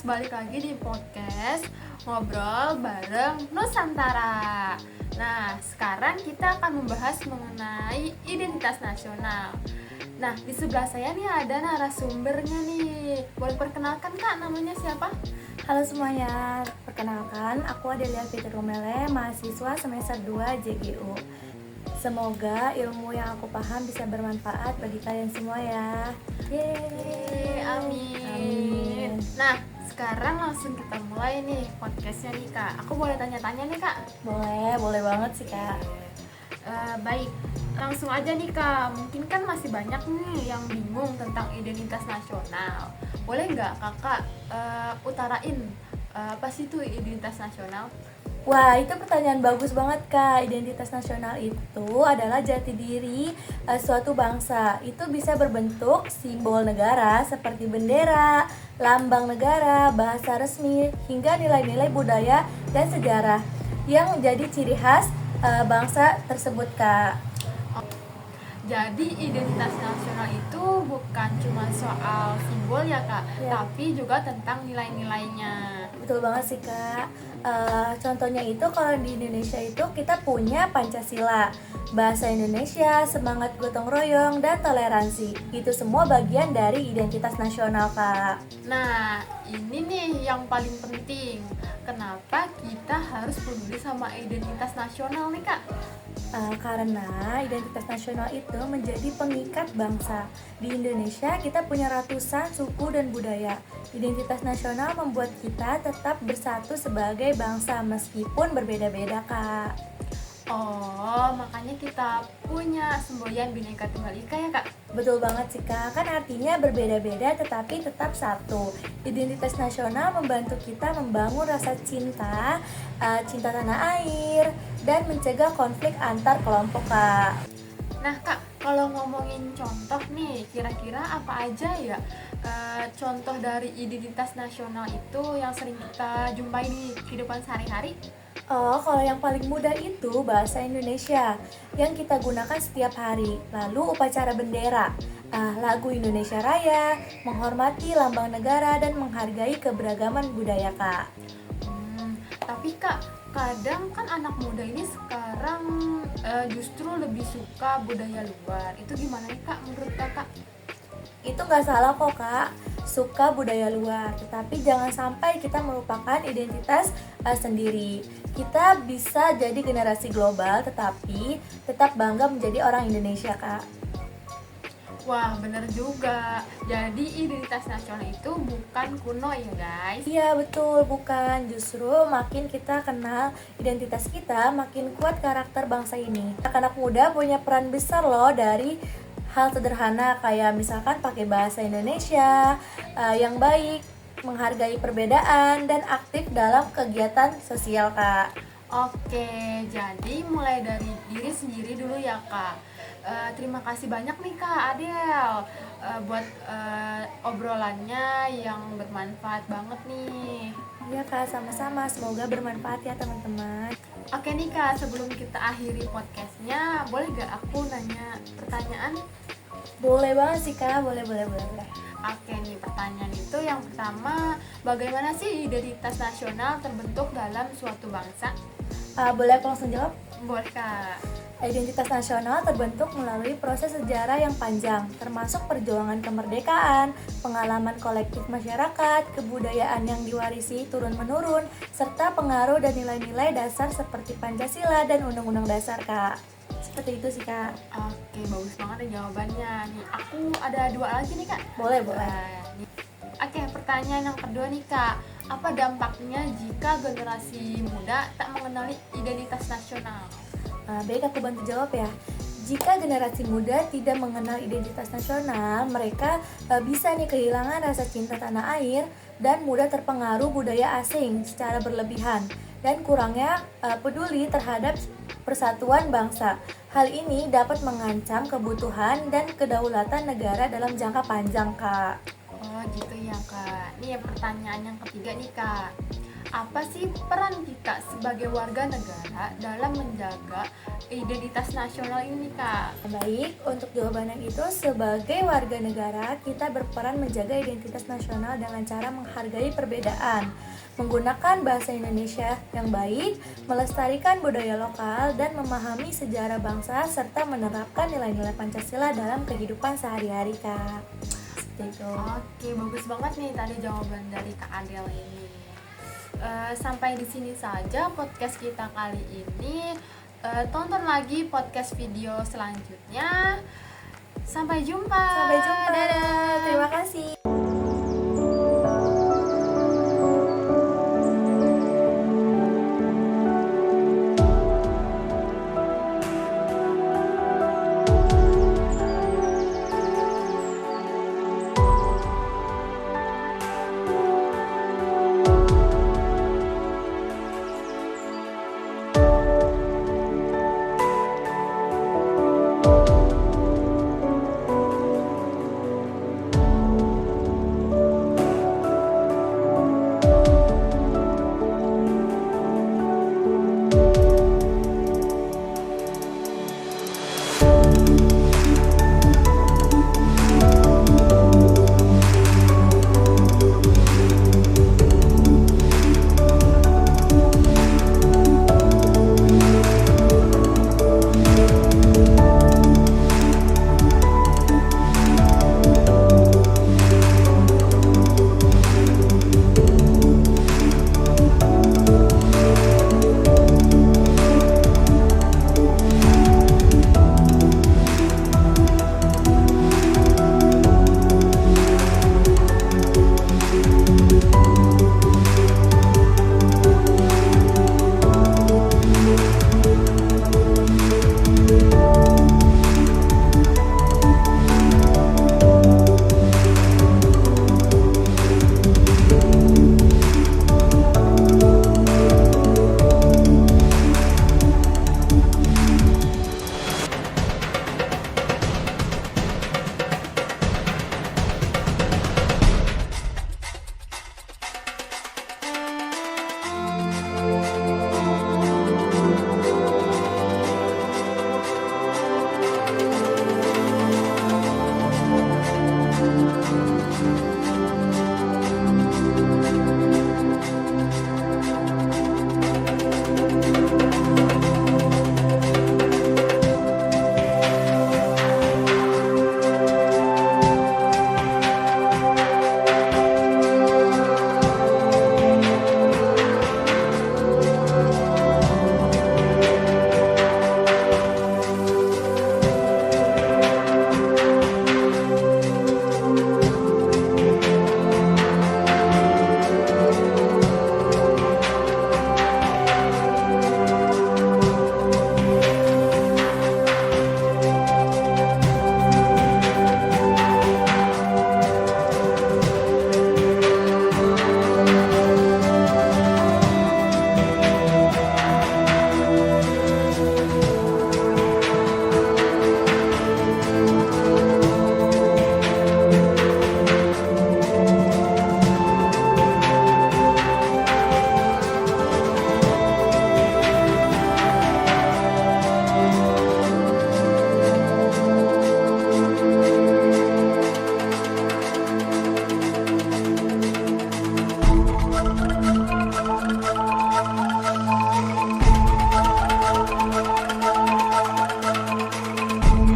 balik lagi di podcast Ngobrol bareng Nusantara. Nah, sekarang kita akan membahas mengenai identitas nasional. Nah, di sebelah saya nih ada narasumbernya nih. Boleh perkenalkan Kak, namanya siapa? Halo semuanya, perkenalkan aku Adelia Fitri Rumele, mahasiswa semester 2 JGU. Semoga ilmu yang aku paham bisa bermanfaat bagi kalian semua ya. Yeay, Amin. Nah, sekarang langsung kita mulai nih podcastnya nih Kak. Aku boleh tanya-tanya nih Kak? Boleh banget sih Kak. Baik, langsung aja nih Kak. Mungkin kan masih banyak nih yang bingung tentang identitas nasional. Boleh nggak Kakak utarain apa sih itu identitas nasional? Wah, itu pertanyaan bagus banget Kak. Identitas nasional itu adalah jati diri suatu bangsa. Itu bisa berbentuk simbol negara seperti bendera, lambang negara, bahasa resmi, hingga nilai-nilai budaya dan sejarah yang menjadi ciri khas bangsa tersebut Kak. Jadi identitas nasional itu bukan cuma soal simbol ya Kak, Ya. tapi juga tentang nilai-nilainya. Betul banget sih Kak. Contohnya itu kalau di Indonesia itu kita punya Pancasila, bahasa Indonesia, semangat gotong royong, dan toleransi. Itu semua bagian dari identitas nasional Kak. Nah, ini nih yang paling penting. Kenapa kita harus peduli sama identitas nasional nih Kak? Karena identitas nasional itu menjadi pengikat bangsa. Di Indonesia kita punya ratusan suku dan budaya. Identitas nasional membuat kita tetap bersatu sebagai bangsa meskipun berbeda-beda Kak. Oh, makanya kita punya semboyan Bhinneka Tunggal Ika ya Kak? Betul banget sih Kak, kan artinya berbeda-beda tetapi tetap satu. Identitas nasional membantu kita membangun rasa cinta, cinta tanah air, dan mencegah konflik antar kelompok Kak. Nah Kak, kalau ngomongin contoh nih, kira-kira apa aja ya contoh dari identitas nasional itu yang sering kita jumpai di kehidupan sehari-hari? Oh, kalau yang paling mudah itu bahasa Indonesia yang kita gunakan setiap hari. Lalu upacara bendera, lagu Indonesia Raya, menghormati lambang negara dan menghargai keberagaman budaya Kak. Tapi Kak, kadang kan anak muda ini sekarang justru lebih suka budaya luar. Itu gimana nih Kak menurut Kakak? Itu nggak salah kok Kak, suka budaya luar, tetapi jangan sampai kita melupakan identitas sendiri. Kita bisa jadi generasi global tetapi tetap bangga menjadi orang Indonesia Kak. Wah, bener juga. Jadi identitas nasional itu bukan kuno ya guys. Iya betul, bukan, justru makin kita kenal identitas kita, makin kuat karakter bangsa ini. Anak muda punya peran besar loh dari hal sederhana kayak misalkan pakai bahasa Indonesia yang baik, menghargai perbedaan, dan aktif dalam kegiatan sosial Kak. Oke, jadi mulai dari diri sendiri dulu ya Kak. Terima kasih banyak nih Kak Adel buat obrolannya yang bermanfaat banget nih. Iya Kak, sama-sama, semoga bermanfaat ya teman-teman. Oke nih Kak, sebelum kita akhiri podcastnya, boleh gak aku nanya pertanyaan? Boleh banget sih Kak, boleh. Oke nih, pertanyaan itu yang pertama, bagaimana sih identitas nasional terbentuk dalam suatu bangsa? Boleh aku langsung jawab? Boleh Kak. Identitas nasional terbentuk melalui proses sejarah yang panjang, termasuk perjuangan kemerdekaan, pengalaman kolektif masyarakat, kebudayaan yang diwarisi turun-menurun, serta pengaruh dan nilai-nilai dasar seperti Pancasila dan Undang-Undang Dasar, Kak. Seperti itu sih, Kak. Oke, bagus banget nih jawabannya. Nih, aku ada dua lagi nih Kak. Boleh. Oke, pertanyaan yang kedua nih Kak. Apa dampaknya jika generasi muda tak mengenali identitas nasional? Baik, aku bantu jawab ya. Jika generasi muda tidak mengenal identitas nasional, mereka bisa nih kehilangan rasa cinta tanah air dan mudah terpengaruh budaya asing secara berlebihan dan kurangnya peduli terhadap persatuan bangsa. Hal ini dapat mengancam kebutuhan dan kedaulatan negara dalam jangka panjang, Kak. Oh gitu ya Kak. Nih pertanyaan yang ketiga nih Kak. apa sih peran kita sebagai warga negara dalam menjaga identitas nasional ini, Kak? Baik, untuk jawabannya itu sebagai warga negara kita berperan menjaga identitas nasional dengan cara menghargai perbedaan, menggunakan bahasa Indonesia yang baik, melestarikan budaya lokal, dan memahami sejarah bangsa serta menerapkan nilai-nilai Pancasila dalam kehidupan sehari-hari, Kak. Seperti itu. Oke, bagus banget nih tadi jawaban dari Kak Adel ini. Sampai di sini saja podcast kita kali ini. Tonton lagi podcast video selanjutnya. Sampai jumpa. Sampai jumpa. Dadah. Terima kasih.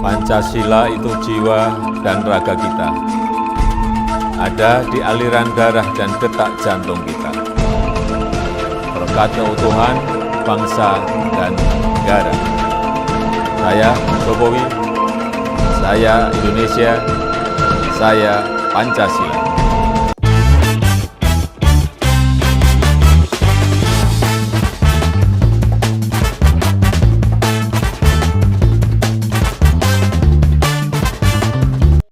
Pancasila itu jiwa dan raga kita. Ada di aliran darah dan detak jantung kita. Berkat keutuhan bangsa dan negara. Saya Jokowi, saya Indonesia, saya Pancasila.